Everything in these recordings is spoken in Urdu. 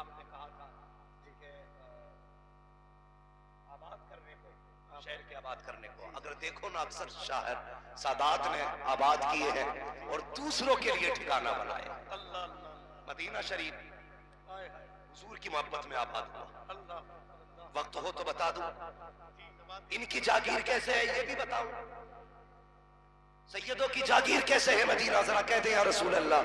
آپ نے کہا تھا کہ آباد کرنے کو، شہر کے آباد کرنے کو، اگر دیکھو نا اکثر شاعر سادات نے آباد کیے ہیں اور دوسروں کے لیے ٹھکانہ بنائے. مدینہ شریف حضور کی محبت میں آباد ہوا. وقت ہو تو بتا دوں ان کی جاگیر کیسے ہے، یہ بھی بتاؤں. سیدوں کی جاگیر کیسے ہے مدینہ، ذرا کہہ دیں یا رسول اللہ.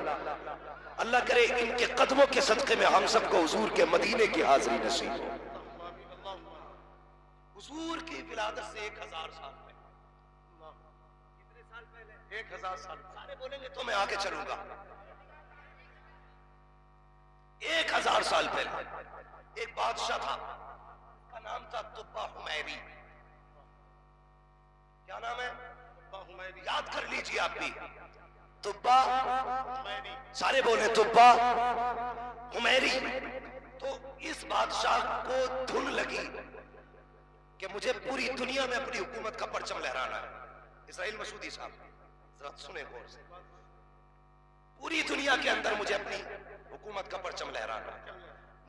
اللہ کرے ان کے قدموں کے صدقے میں ہم سب کو حضور کے مدینے کی حاضری نصیب ہو. حضور کی ولادت سے 1000 سال پہلے. کتنے سال پہلے؟ 1000 سال. سارے بولیں گے تو میں آگے چلوں گا. 1000 سال پہلے ایک بادشاہ تھا، اس کا نام تھا طبہ حمیری. کیا نام ہے؟ یاد کر لیجئے آپ بھی. طبہ سارے بولیں طبہ حمیری. تو اس بادشاہ کو دھن لگی کہ مجھے پوری دنیا میں اپنی حکومت کا پرچم لہرانا ہے. اسرائیل مسعودی صاحب ذرا سنیں غور سے. پوری دنیا کے اندر مجھے اپنی حکومت کا پرچم لہرانا ہے.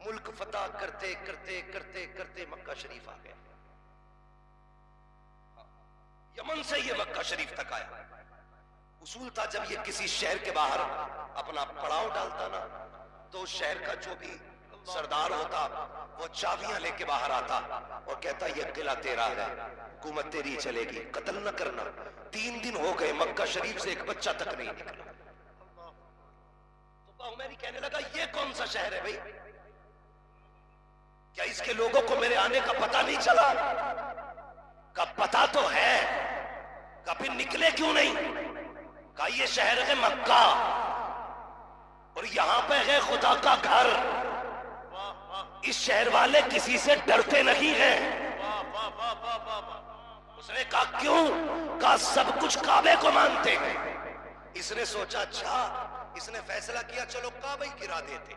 ملک فتح کرتے کرتے کرتے کرتے مکہ شریف آ گیا. یمن سے یہ مکہ شریف تک آیا. اصول تھا جب یہ کسی شہر کے باہر اپنا پڑاؤ ڈالتا نا تو شہر کا جو بھی سردار ہوتا وہ چابیاں لے کے باہر آتا اور کہتا یہ قلعہ تیرا ہے، حکومت تیری چلے گی، قتل نہ کرنا. 3 دن ہو گئے مکہ شریف سے ایک بچہ تک نہیں نکلا. تو عمری کہنے لگا یہ کون سا شہر ہے بھائی، کیا اس کے لوگوں کو میرے آنے کا پتہ نہیں چلا؟ کا پتہ تو ہے، کا پھر نکلے کیوں نہیں؟ کہا یہ شہر ہے مکہ اور یہاں پہ ہے خدا کا گھر. اس شہر والے کسی سے ڈرتے نہیں ہیں. اس نے کہا کیوں؟ کہا سب کچھ کعبے کو مانتے ہیں. اس نے سوچا اچھا، اس نے فیصلہ کیا چلو کعبہ ہی گرا دیتے.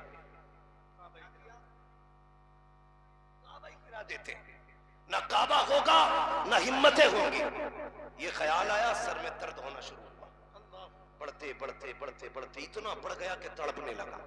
نہ کعبہ ہوگا نہ ہمتیں ہوں گی. یہ خیال آیا، سر میں درد ہونا شروع ہوا. بڑھتے بڑھتے بڑھتے بڑھتے اتنا بڑھ گیا کہ تڑپنے لگا.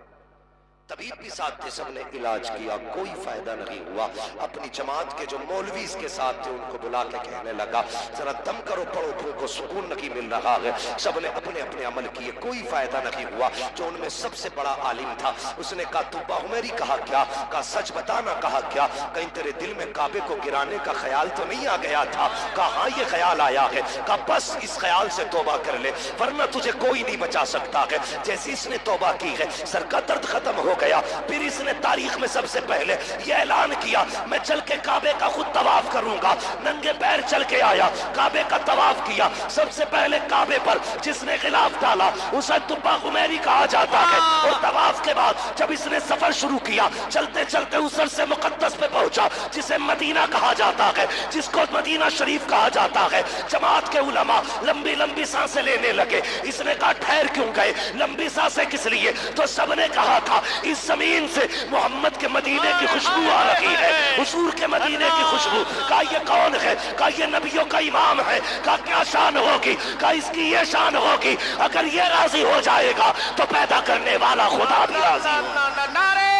طبیب بھی ساتھ تھے، سب نے علاج کیا، کوئی فائدہ نہیں ہوا. اپنی جماعت کے جو مولوی اس کے ساتھ تھے ان کو بلا کے کہنے لگا ذرا دم کرو، پڑھو پھونکو، سکون نہیں مل رہا ہے. سب نے اپنے اپنے عمل کیے، کوئی فائدہ نہیں ہوا. جو ان میں سب سے بڑا عالم تھا اس نے کہا طبہ حمیری کہا کیا؟ کہا سچ بتانا. کہا کیا؟ کہیں تیرے دل میں کعبے کو گرانے کا خیال تو نہیں آ گیا تھا؟ کہا ہاں یہ خیال آیا ہے. کہا بس اس خیال سے توبہ کر لے ورنہ تجھے کوئی نہیں بچا سکتا ہے. جیسی اس نے توبہ کی ہے سر کا درد ختم ہو گیا. پھر اس نے تاریخ میں سب سے پہلے یہ اعلان کیا میں چل کے کعبے کا خود طواف کروں گا. ننگے پیر چل کے آیا، کعبے کا طواف کیا. سب سے پہلے کعبے پر جس نے غلاف ڈالا اسے طبہ حمیری کہا جاتا ہے. اور طواف کے بعد جب اس نے سفر شروع کیا چلتے چلتے اس عرص مقدس پہ پہنچا جسے مدینہ کہا جاتا ہے، جس کو مدینہ شریف کہا جاتا ہے. جماعت کے علماء لمبی لمبی سانسیں لینے لگے. اس نے کہا ٹھہر کیوں گئے، لمبی سانسیں کس لیے؟ تو سب نے کہا تھا اس زمین سے محمد کے مدینے کی خوشبو آ رہی ہے، حضور کے مدینے کی خوشبو. کہا یہ کون ہے؟ کہا یہ نبیوں کا امام ہے. کہا کیا شان ہوگی؟ کہا اس کی یہ شان ہوگی اگر یہ راضی ہو جائے گا تو پیدا کرنے والا خدا بھی راضی ہوگا. نعرہ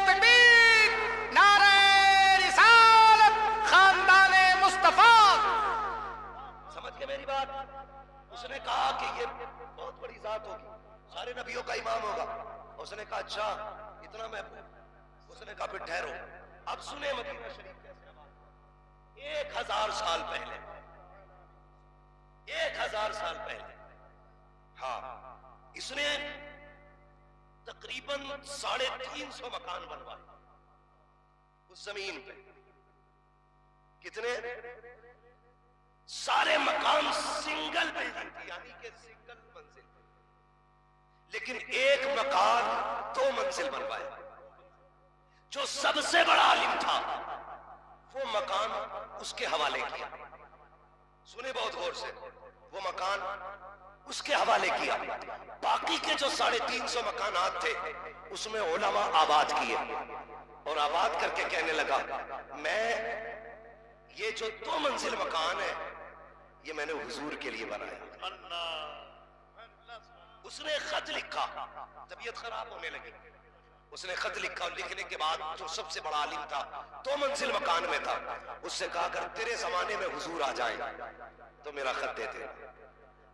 تکبیر، نعرہ رسالت، خاندان مصطفیٰ. سمجھ کے میری بات؟ اس نے کہا کہ یہ بہت بڑی ذات ہوگی، سارے نبیوں کا امام ہوگا. اس نے کہا اچھا اتنا محبوب. اس نے کہا پھر ٹھہرو اب سنیں مدینہ شریف کیسے آباد. 1000 سال پہلے، 1000 سال پہلے ہاں اس نے تقریباً 350 مکان بنوائے اس زمین پہ. کتنے؟ سارے مکان سنگل بلڈنگ تھی، یعنی کہ سنگل منزل. لیکن ایک مکان 2 منزل بنوائے. جو سب سے بڑا عالم تھا وہ مکان اس کے حوالے کیا. سنیں بہت غور سے، وہ مکان اس کے حوالے کیا. باقی کے جو 350 مکانات تھے اس میں علماء آباد کیے اور آباد کر کے کہنے لگا میں یہ جو 2 منزل مکان ہے یہ میں نے حضور کے لیے بنایا. اس نے خط لکھا، طبیعت خراب ہونے لگی. اس نے خط لکھا اور لکھنے کے بعد جو سب سے بڑا عالم تھا 2 منزل مکان میں تھا، اس سے کہا اگر تیرے زمانے میں حضور آ جائیں تو میرا خط دے دے،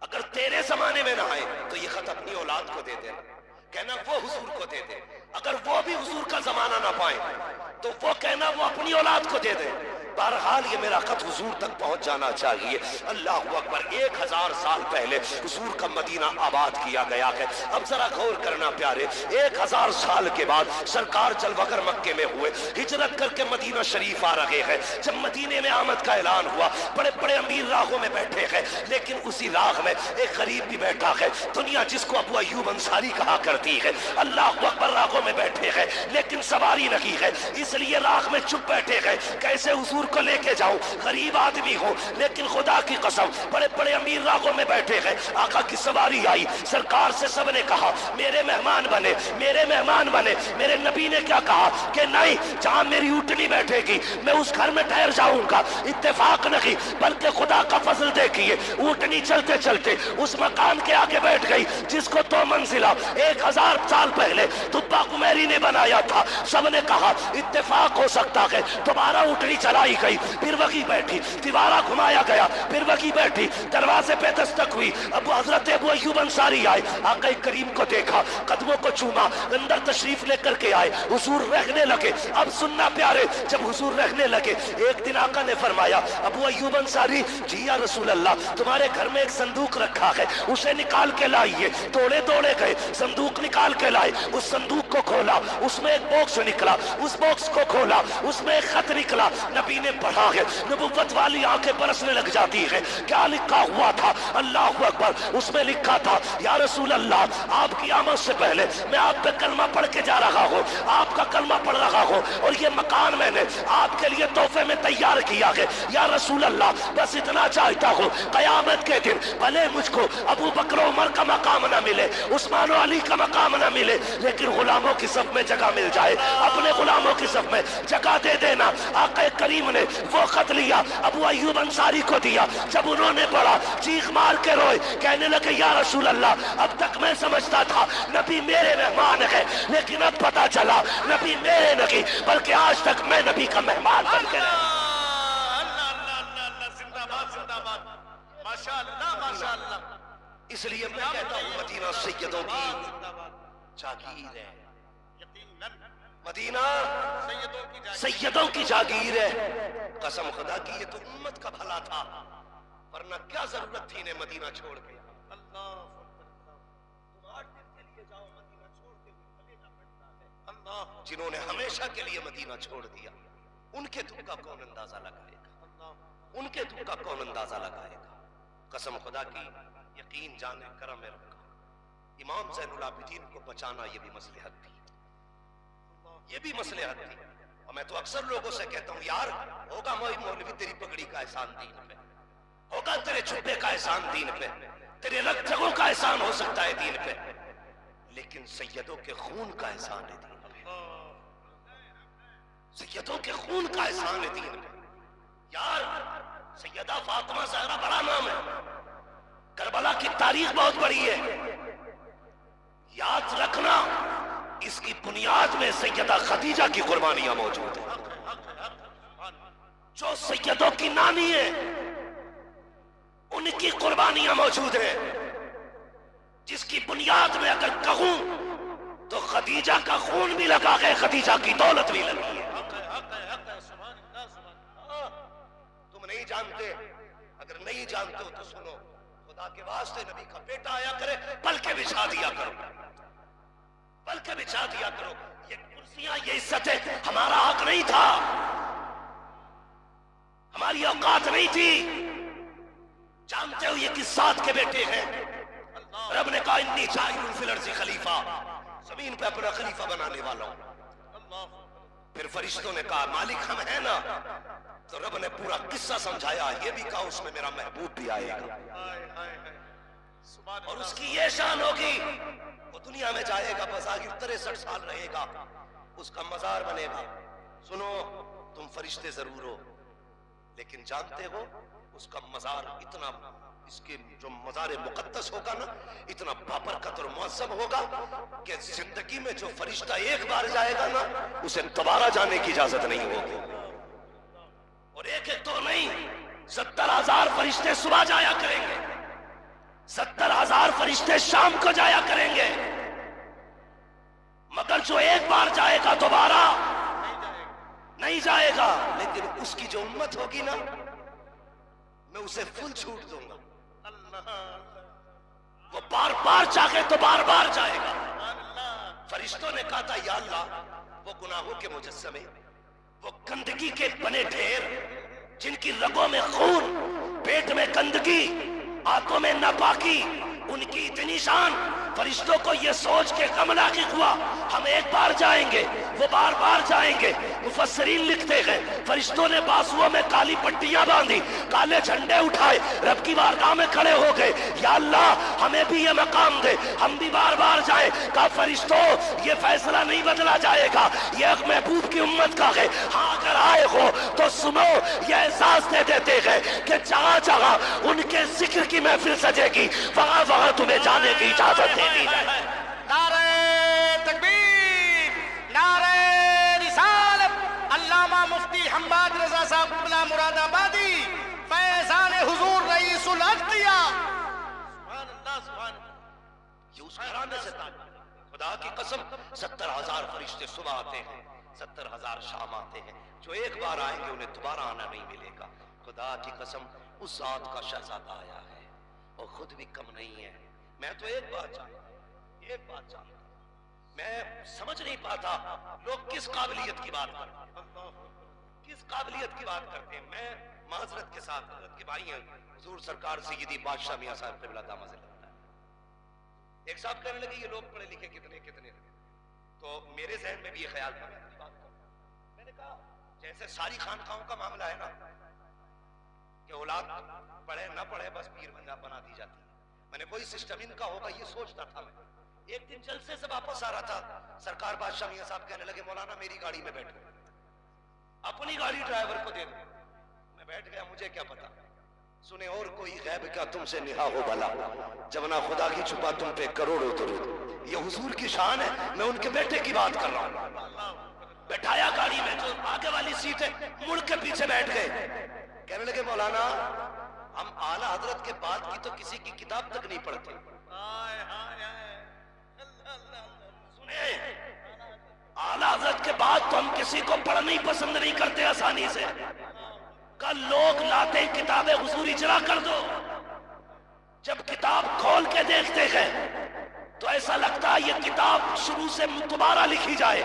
اگر تیرے زمانے میں نہ آئے تو یہ خط اپنی اولاد کو دے دے، کہنا وہ حضور کو دے دے، اگر وہ بھی حضور کا زمانہ نہ پائیں تو وہ کہنا وہ اپنی اولاد کو دے دے، بہرحال یہ میرا خط حضور تک پہنچ جانا چاہیے۔ اللہ اکبر، 1000 سال پہلے حضور کا مدینہ آباد کیا گیا ہے۔ اب ذرا غور کرنا پیارے، 1000 سال کے بعد سرکار جلوہ گر مکے میں ہوئے، ہجرت کر کے مدینہ شریف آ رہے ہیں۔ جب مدینے میں آمد کا اعلان ہوا، بڑے بڑے امیر راہوں میں بیٹھے ہیں، لیکن اسی راہ میں ایک غریب بھی بیٹھا ہے، دنیا جس کو ابو ایوب انصاری کہا کرتی ہے۔ اللہ اکبر، راہوں میں بیٹھے ہیں لیکن سواری نہیں ہے، اس لیے راہ میں چپ بیٹھے ہیں، کیسے حضور کو لے کے جاؤں، غریب آدمی ہوں، لیکن خدا کی قسم بڑے بڑے امیر راہوں میں بیٹھے ہیں۔ آقا کی سواری آئی، سرکار سے سب نے کہا میرے مہمان بنے، میرے مہمان بنے۔ میرے نبی نے کیا کہا کہ نہیں، جہاں میری اونٹنی بیٹھے گی میں اس گھر میں ٹھہر جاؤں گا۔ اتفاق نہیں بلکہ خدا کا فضل دیکھیے، اونٹنی چلتے چلتے اس مکان کے آگے بیٹھ گئی جس کو 2 منزلہ 1000 سال پہلے تبا کمیری نے بنایا تھا۔ سب نے کہا اتفاق ہو سکتا ہے، دوبارہ اونٹنی چلائی گئی، پھر وہی بیٹھی، دیوارہ گھمایا گیا، پھر وہی بیٹھی، دروازے پہ دستک ہوئی، حضرت ابو ایوب انصاری آئے، آقا کریم کو دیکھا، قدموں کو چوما، اندر تشریف لے کر کے آئے، حضور رہنے لگے۔ اب سننا پیارے، جب حضور رہنے لگے ایک دن آقا نے فرمایا ابو ایوب انصاری جی یا رسول اللہ، تمہارے گھر میں ایک صندوق رکھا ہے، اسے نکال کے لائیے۔ دوڑے دوڑے گئے، صندوق نکال کے لائے، اس صندوق کو کھولا، اس میں ایک باکس نکلا، اس باکس کو کھولا، اس میں ایک خط نکلا، نبی نے پڑھا ہے، نبوت والی آنکھیں برسنے لگ جاتی ہیں۔ کیا لکھا ہوا تھا؟ اللہ اکبر، اس میں لکھا تھا یا رسول اللہ، آپ کی آمد سے پہلے میں آپ پہ کلمہ پڑھ کے جا رہا ہوں، آپ کا کلمہ پڑھ رہا ہوں، اور یہ مکان میں نے آپ کے لیے تحفے میں تیار کیا ہے۔ یا رسول اللہ، بس اتنا چاہتا ہوں قیامت کے دن بھلے مجھ کو ابو بکر و عمر کا مقام نہ ملے، عثمان و علی کا مقام نہ ملے، لیکن غلاموں کی صف میں جگہ مل جائے، اپنے غلاموں کی صف میں جگہ دے دینا۔ آقا کریم نے وہ خط لیا، ابو ایوب انصاری کو دیا، جب انہوں نے پڑھا چیخ مار کے روئے، کہنے لگے یا رسول اللہ، اب تک میں سمجھتا تھا نبی میرے مہمان ہے، لیکن اب پتا چلا نبی میرے نہیں بلکہ آج تک میں نبی کا مہمان بن کے رہا۔ اس لیے میں کہتا ہوں مدینہ سیدوں کی جاگیر ہے، مدینہ سیدوں کی جاگیر ہے۔ قسم خدا کی یہ تو امت کا بھلا تھا، ورنہ کیا ضرورت تھی انہیں مدینہ چھوڑ کے۔ جنہوں نے ہمیشہ کے لیے مدینہ چھوڑ دیا، ان کے دکھ کا کون اندازہ لگائے گا، ان کے دکھ کا کون اندازہ لگائے گا۔ قسم خدا کی یقین جانے کرم رب کا، امام زین العابدین کو بچانا یہ بھی مصلحت تھی، یہ بھی مصلحت تھی۔ اور میں تو اکثر لوگوں سے کہتا ہوں یار ہوگا مولوی تیری پگڑی کا احسان دین پہ، ہوگا تیرے چھپے کا احسان دین پہ، تیرے رگ جگوں کا احسان ہو سکتا ہے دین پہ، لیکن سیدوں کے خون کا احسان ہے دین پہ، سیدوں کے خون کا احسان ہے دین پہ۔ یار سیدہ فاطمہ زہرا بڑا نام ہے، کربلا کی تاریخ بہت بڑی ہے، یاد رکھنا اس کی بنیاد میں سیدہ خدیجہ کی قربانیاں موجود ہیں، جو سیدوں کی نانی ہے ان کی قربانیاں موجود ہیں، جس کی بنیاد میں اگر کہوں تو خدیجہ کا خون بھی لگا ہے، خدیجہ کی دولت بھی لگی ہے۔ تم نہیں جانتے، اگر نہیں جانتے ہو تو سنو، خدا کے واسطے نبی کا بیٹا آیا کرے بلکہ بچھا دیا کرو، بلکہ بچھا دیا کرو۔ یہ کرسیاں یہ عزتیں ہمارا حق نہیں تھا، ہماری اوقات نہیں تھی۔ جانتے ہو یہ کس ذات کے بیٹے ہیں؟ رب نے کہا انی جاعل فی الارض خلیفہ، زمین پہ اپنا خلیفہ بنانے والا ہوں۔ پھر فرشتوں نے کہا مالک ہم ہیں نا، تو رب نے پورا قصہ سمجھایا، یہ بھی کہا اس میں میرا محبوب بھی آئے گا، اور اس کی یہ شان ہوگی وہ دنیا میں جائے گا، بظاہر 63 سال رہے گا، اس کا مزار بنے گا۔ سنو تم فرشتے ضرور ہو، لیکن جانتے ہو اس کا مزار اس کے جو مزار مقدس ہوگا نا اتنا بابرکت اور معظم ہوگا کہ زندگی میں جو فرشتہ ایک بار جائے گا نا اسے دوبارہ جانے کی اجازت نہیں ہوگی. اور ایک ایک تو نہیں 70,000 فرشتے صبح جایا کریں گے, 70,000 فرشتے شام کو جایا کریں گے, مگر جو ایک بار جائے گا دوبارہ نہیں جائے گا. لیکن اس کی جو امت ہوگی نا میں اسے فل چھوٹ دوں گا. وہ بار بار چاہے تو بار بار جائے گا. فرشتوں نے کہا تھا یا اللہ وہ گناہوں کے مجسمے, وہ گندگی کے بنے ڈھیر جن کی رگوں میں خون, پیٹ میں گندگی, آنکھوں میں ناپاکی, ان کی اتنی شان. فرشتوں کو یہ سوچ کے غم لاحق ہوا ہم ایک بار جائیں گے وہ بار بار جائیں گے. مفسرین لکھتے ہیں فرشتوں نے بازوؤں میں کالی پٹیاں باندھی, کالے جھنڈے اٹھائے, رب کی بارگاہ میں کھڑے ہو گئے, یا اللہ ہمیں بھی یہ مقام دے, ہم بھی بار بار جائیں. کہا فرشتوں یہ فیصلہ نہیں بدلا جائے گا, یہ ایک محبوب کی امت کا ہے. ہاں اگر آئے ہو تو سنو, یہ احساس دے دیتے ہیں کہ جہاں جہاں ان کے ذکر کی محفل سجے گی وہاں وہاں تمہیں جانے کی اجازت دے دی جائے. نعرہ تکبیر, نعرہ رسالت. علامہ مفتی حماد رضا صاحب قبلہ مراد آبادی فیضان حضور رئیس الادقیاء. سبحان اللہ سبحان اللہ. یہ اس گھرانے سے تعلق, خدا کی قسم 70,000 فرشتے صبح آتے ہیں, 70,000 شام آتے ہیں. جو ایک بار آئیں گے انہیں دوبارہ آنا نہیں ملے گا. خدا کی قسم اس ذات کا شہزادہ آیا ہے اور خود بھی کم نہیں ہے. میں تو ایک بات جانتا, میں سمجھ نہیں پاتا لوگ کس قابلیت کی بات کرتے ہیں, کس قابلیت کی بات کرتے ہیں. میں معذرت کے ساتھ حضرت کے بھائی ہیں حضور سرکار سیدی بادشاہ میاں صاحب قبلہ دامت لگتا ہے. ایک صاحب کہنے لگے یہ لوگ پڑھے لکھے کتنے کتنے, تو میرے ذہن میں بھی یہ خیال تھا. میں نے کہا جیسے ساری خانقاہوں کا معاملہ ہے نا کہ اولاد پڑھے نہ پڑھے بس پیر بنا دی جاتی ہے. میں نے کوئی سسٹم ان کا ہوگا یہ سوچتا تھا. میں ایک دن جلسے سے واپس آ رہا تھا, سرکار بادشاہ میاں صاحب کہنے لگے مولانا میری گاڑی میں بیٹھو, اپنی گاڑی ڈرائیور کو دے دو. میں بیٹھ گیا, مجھے کیا پتا سنے اور کوئی غیب کیا تم سے نہا ہو بلا, جب نہ خدا کی چھپا تم پہ کروڑوں درود. یہ حضور کی شان ہے. میں ان کے بیٹے کی بات کر رہا ہوں. بیٹھایا گاڑی میں, جو آگے والی سیٹ ہے مڑ کے پیچھے بیٹھ گئے. کہنے لگے مولانا ہم اعلیٰ حضرت کے بعد کی تو کسی کی کتاب تک نہیں پڑھتے. سنیں, اعلیٰ حضرت کے بعد تو ہم کسی کو پڑھنا ہی پسند نہیں کرتے آسانی سے. کل لوگ لاتے کتابیں حضور اجرا کر دو, جب کتاب کھول کے دیکھتے ہیں تو ایسا لگتا ہے یہ کتاب شروع سے دوبارہ لکھی جائے.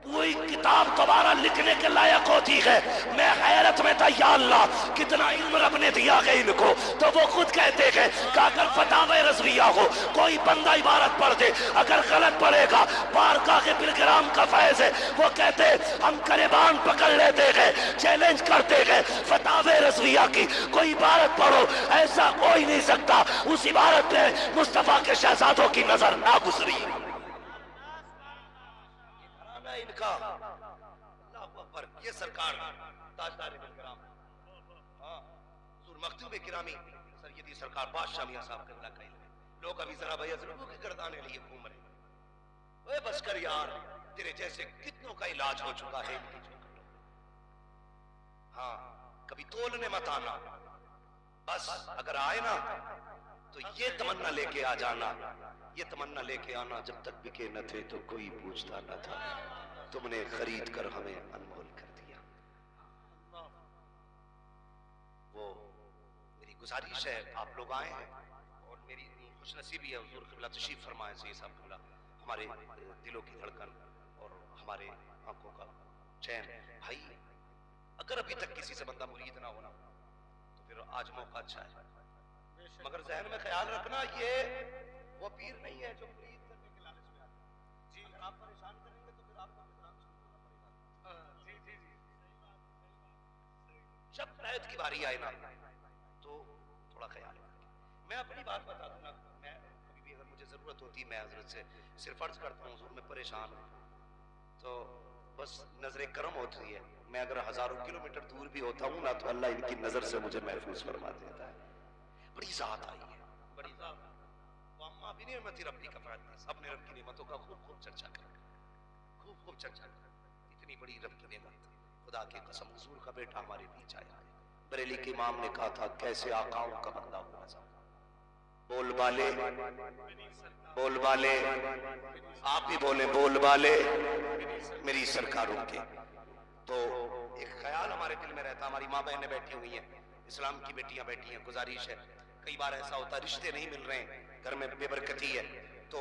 کوئی کتاب دوبارہ لکھنے کے لائق ہوتی ہے. میں حیرت میں تھا, یا اللہ کتنا علم رب نے دیا ہے ان کو. تو وہ خود کہتے ہیں کہ اگر فتاوی رضویہ ہو کوئی بندہ عبارت پڑھ دے, اگر غلط پڑھے گا بارگاہ کے پلگرام کا فیض ہے. وہ کہتے ہم گریبان پکڑ لیتے ہیں, چیلنج کرتے ہیں فتاوی رضویہ کی کوئی عبارت پڑھو, ایسا کوئی نہیں سکتا اس عبارت میں مصطفیٰ کے شہزادوں کی نظر نہ گزری. ان کا اللہ اکبر. یہ سرکار تاجدار کرام حضور مختوم کرامی سیدی سرکار بادشاہ میاں صاحب قبلہ کا علم ہے. لوگ ابھی ذرا بھائی ضرور کے گردانے لیے گھوم رہے ہیں. اے بس کر یار, تیرے جیسے کتنوں کا علاج ہو چکا ہے ان کی چوکٹوں. ہاں کبھی تولنے مت آنا, بس اگر آئے نا تو یہ تمنا لے کے آ جانا, یہ تمنا لے کے آنا جب تک بکے نہ تھے تو کوئی پوچھتا نہ تھا, تم نے خرید کر ہمیں انمول کر دیا. وہ میری گزارش ہے, آپ لوگ آئے ہیں اور میری خوش نصیبی ہے حضور قبلہ تشریف فرمائے سے صاحب قبلہ ہمارے دلوں کی دھڑکن اور ہمارے آنکھوں کا چین. بھائی اگر ابھی تک کسی سے بندہ مرید نہ ہونا تو پھر آج موقع اچھا ہے, مگر ذہن میں خیال رکھنا یہ وہ پیر نہیں ہے جو مرید کرنے کے لالچ میں آتا ہے. جی آپ پریشان کریں گے تو پھر آپ کو نظام شروع کرنا پڑے گا. جب بیعت کی باری آئے نا تو تھوڑا خیال رکھیں. میں اپنی بات بتا دوں نا, میں کبھی بھی اگر مجھے ضرورت ہوتی میں حضرت سے صرف عرض کرتا ہوں حضور میں پریشان ہوں, تو بس نظر کرم ہوتی ہے. میں اگر ہزاروں کلومیٹر دور بھی ہوتا ہوں نا تو اللہ ان کی نظر سے مجھے محفوظ فرما دیتا ہے. بڑی ذات آئی ہے، بڑی ذات. وَأَمَّا بِنِعْمَتِ رَبِّكَ فَحَدِّثْ، اپنے رب کی نعمتوں کا خوب خوب چرچا کر، خوب خوب چرچا کر. اتنی بڑی رب کی نعمت. خدا کی قسم حضور کا بیٹا ہمارے بیچ آیا. بریلی کے امام نے کہا تھا کیسے آقاؤں کا بندہ ہوا تھا. بول بالے، بول بالے، آپ بھی بولیں بول بالے میری سرکاروں کے. تو ایک خیال ہمارے دل میں رہتا. ہماری ماں بہنیں بیٹھی ہوئی ہیں، اسلام کی بیٹیاں بیٹھی ہیں. گزارش ہے، کئی بار ایسا ہوتا رشتے نہیں مل رہے ہیں، گھر میں بے برکتی ہے تو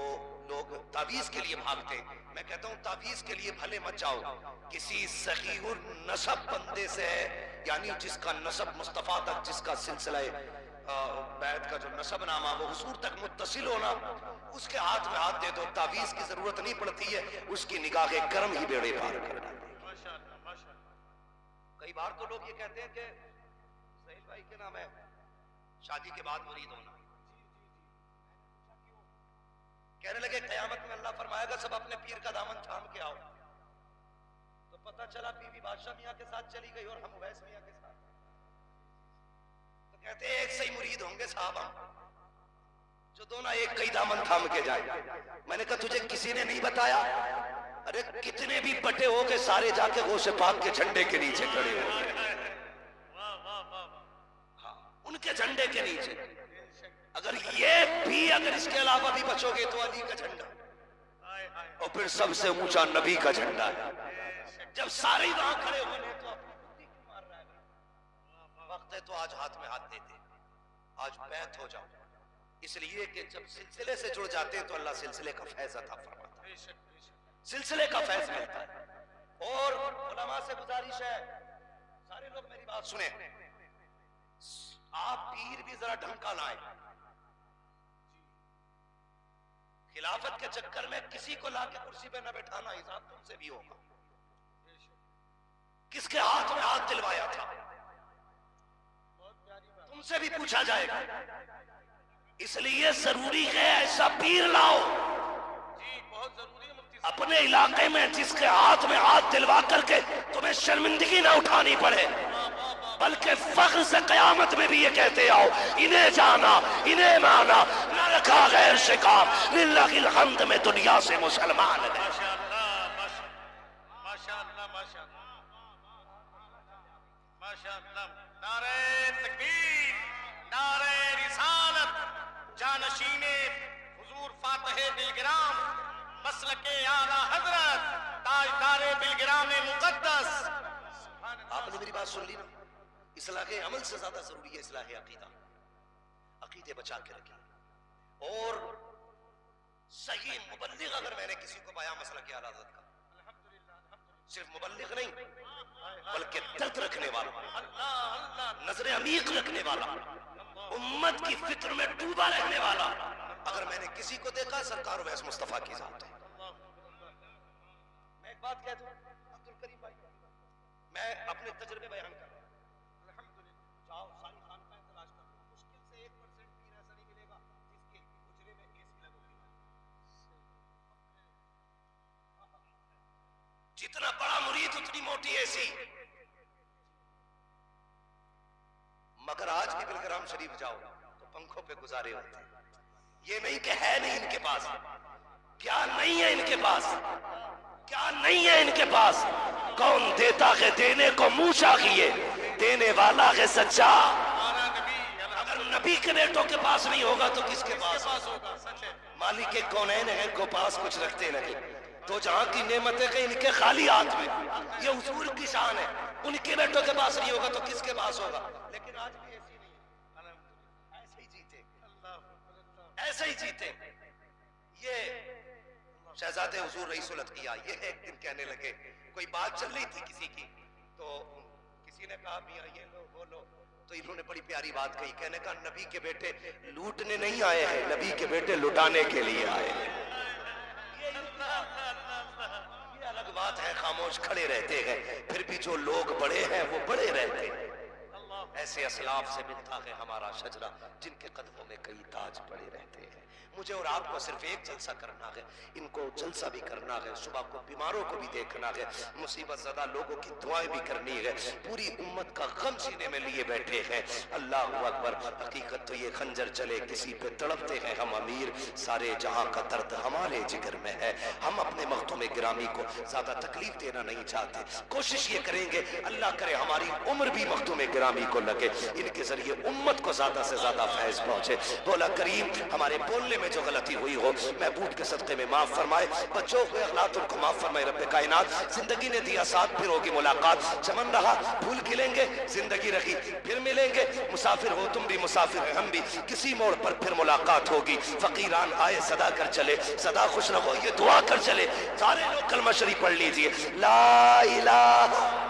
لوگ تعویذ کے لیے بھاگتے ہیں. میں کہتا ہوں تعویذ کے لیے بھلے مت جاؤ، کسی صحیح النسب بندے سے ہے، یعنی جس کا نسب مصطفیٰ تک، جس کا سلسلہ بیت کا جو نسب نامہ وہ حضور تک متصل ہونا، اس کے ہاتھ میں ہاتھ دے دو. تعویذ کی ضرورت نہیں پڑتی ہے، اس کی نگاہ کرم ہی بیڑے پار کر ڈالے. کئی بار تو لوگ یہ کہتے ہیں کہ سہیل بھائی کے نام ہے شادی کے بعد مرید ہونا. کہنے لگے قیامت میں اللہ فرمائے گا سب اپنے پیر کا دامن تھام کے آؤ. تو پتہ چلا بی بی بادشاہ میاں کے ساتھ چلی گئی اور ہم اویس میاں کے ساتھ. تو کہتے ہیں ایک سے ہی مرید ہوں گے صاحب ہم، جو دونوں ایک کئی دامن تھام کے جائیں. میں نے کہا تجھے کسی نے نہیں بتایا؟ ارے کتنے بھی بٹے ہو کے سارے جا کے غوث پاک کے جھنڈے کے نیچے کھڑے ہو، ان کے جھنڈے کے نیچے. اگر یہ بھی، اگر اس کے علاوہ بھی بچو گے تو علی کا جھنڈا، اور پھر سب سے اونچا نبی کا جھنڈا ہے. جب سارے وہاں کھڑے ہوئے تو مار رہا ہے. وقت ہے تو آج ہاتھ میں ہاتھ دیتے، آج بیعت ہو جاؤ. اس لیے کہ جب سلسلے سے جڑ جاتے ہیں تو اللہ سلسلے کا فیض عطا فرماتا ہے، سلسلے کا فیض ملتا ہے. اور علماء سے گزارش ہے، سارے لوگ میری بات سنیں، آپ پیر بھی ذرا ڈھنگ کا لائیں. خلافت کے چکر میں کسی کو لا کے کرسی پہ نہ بیٹھانا، حساب تم سے بھی ہوگا. کس کے ہاتھ میں ہاتھ دلوایا تھا تم سے بھی پوچھا جائے گا. اس لیے ضروری ہے ایسا پیر لاؤ اپنے علاقے میں جس کے ہاتھ میں ہاتھ دلوا کر کے تمہیں شرمندگی نہ اٹھانی پڑے، بلکہ فخر سے قیامت میں بھی یہ کہتے آؤ انہیں جانا انہیں مانا، نہ رکھا غیر سے کام، للہ الحمد میں دنیا سے مسلمان ہے. نعرہ تکبیر، نعرہ رسالت، جانشین حضور فاتح بلگرام، مسلک اعلیٰ حضرت، تاجدار بلگرام مقدس. آپ نے میری بات سن لی نا؟ اصلاح عمل سے زیادہ ضروری ہے اصلاح عقیدہ. عقیدے بچا کے رکھیں. اور صحیح مبلغ، اگر میں نے کسی کو پایا مسلک اعلیٰ حضرت کا، صرف مبلغ نہیں بلکہ درد رکھنے والا، نظر عمیق رکھنے والا، امت کی فکر میں ڈوبا رہنے والا، اگر میں نے کسی کو دیکھا سرکار اویس مصطفیٰ کی ذات ہے. میں ایک بات کہہ دوں عبد الکریم بھائی، میں اپنے تجربے بیان کر رہا ہوں. الحمدللہ جاؤ ساری خانقاہیں تلاش کر لو، مشکل سے 1% پیر ایسا نہیں ملے گا جس کے حجرے میں اے سی لگو گی. جتنا بڑا مرید اتنی موٹی اے سی. مگر آج بھی بلگرام شریف جاؤ تو پنکھوں پہ گزارے ہوتے ہیں. یہ نہیں کہ ہے نہیں ان کے پاس، کیا نہیں ہے ان کے پاس، کیا نہیں ہے ان کے پاس. کون دیتا ہے دینے کو منہ چاہیے، دینے والا ہے سچا. اگر نبی کے بیٹوں کے پاس نہیں ہوگا تو کس کے پاس ہوگا؟ مالک کونین ہیں کو پاس کچھ رکھتے نہیں، تو جہاں کی نعمتیں کہ ان کے خالی ہاتھ میں، یہ حضور کی شان ہے. ان کے بیٹوں کے پاس نہیں ہوگا تو کس کے پاس ہوگا؟ لیکن آج بھی ایسی نہیں ہے، ایسے ہی جیتے، ایسے ہی جیتے. یہ شہزادے حضور رئیس الاتقیاء یہ ایک دن کہنے لگے، کوئی بات چل رہی تھی کسی کی، تو کسی نے کہا میاں یہ لو وہ لو، تو انہوں نے بڑی پیاری بات کہی. کہنے کہا نبی کے بیٹے لوٹنے نہیں آئے ہیں، نبی کے بیٹے لٹانے کے لیے آئے ہیں. یہ الگ بات ہے، خاموش کھڑے رہتے ہیں، پھر بھی جو لوگ بڑے ہیں وہ بڑے رہتے ہیں. ایسے اسلاف سے ملتا ہے ہمارا شجرہ جن کے قدموں میں کئی تاج پڑے رہتے ہیں. مجھے اور آپ کو صرف ایک جلسہ کرنا ہے, ان کو جلسہ بھی کرنا ہے, صبح کو بیماروں کو بھی دیکھنا ہے, مصیبت زدہ لوگوں کی دعائیں بھی کرنی ہے, پوری امت کا غم سینے میں لیے بیٹھے ہیں. اللہ اکبر. حقیقت تو یہ خنجر چلے کسی پہ تڑپتے ہیں ہم امیر, سارے جہاں کا درد ہمارے جگر میں ہے. ہم اپنے مختوم گرامی کو زیادہ تکلیف دینا نہیں چاہتے, کوشش یہ کریں گے اللہ کرے ہماری عمر بھی مختوم گرامی کو لگے, ان کے ذریعے امت کو زیادہ سے زیادہ فیض پہنچے. مولا کریم ہمارے بولنے میں جو غلطی ہوئی ہو محبوب کے صدقے میں معاف فرمائے, بچوں ہوئے اغلاط ان کو معاف فرمائے. رب کائنات زندگی نے دیا ساتھ, پھر ہوگی ملاقات, چمن رہا پھول کھلیں گے, زندگی رہی پھر ملیں گے, مسافر ہو تم بھی مسافر ہیں ہم بھی, کسی موڑ پر پھر ملاقات ہوگی. فقیران آئے صدا کر چلے, صدا خوش رہو یہ دعا کر چلے. سارے لوگ کلمہ شریف پڑھ لیجئے, لا الہ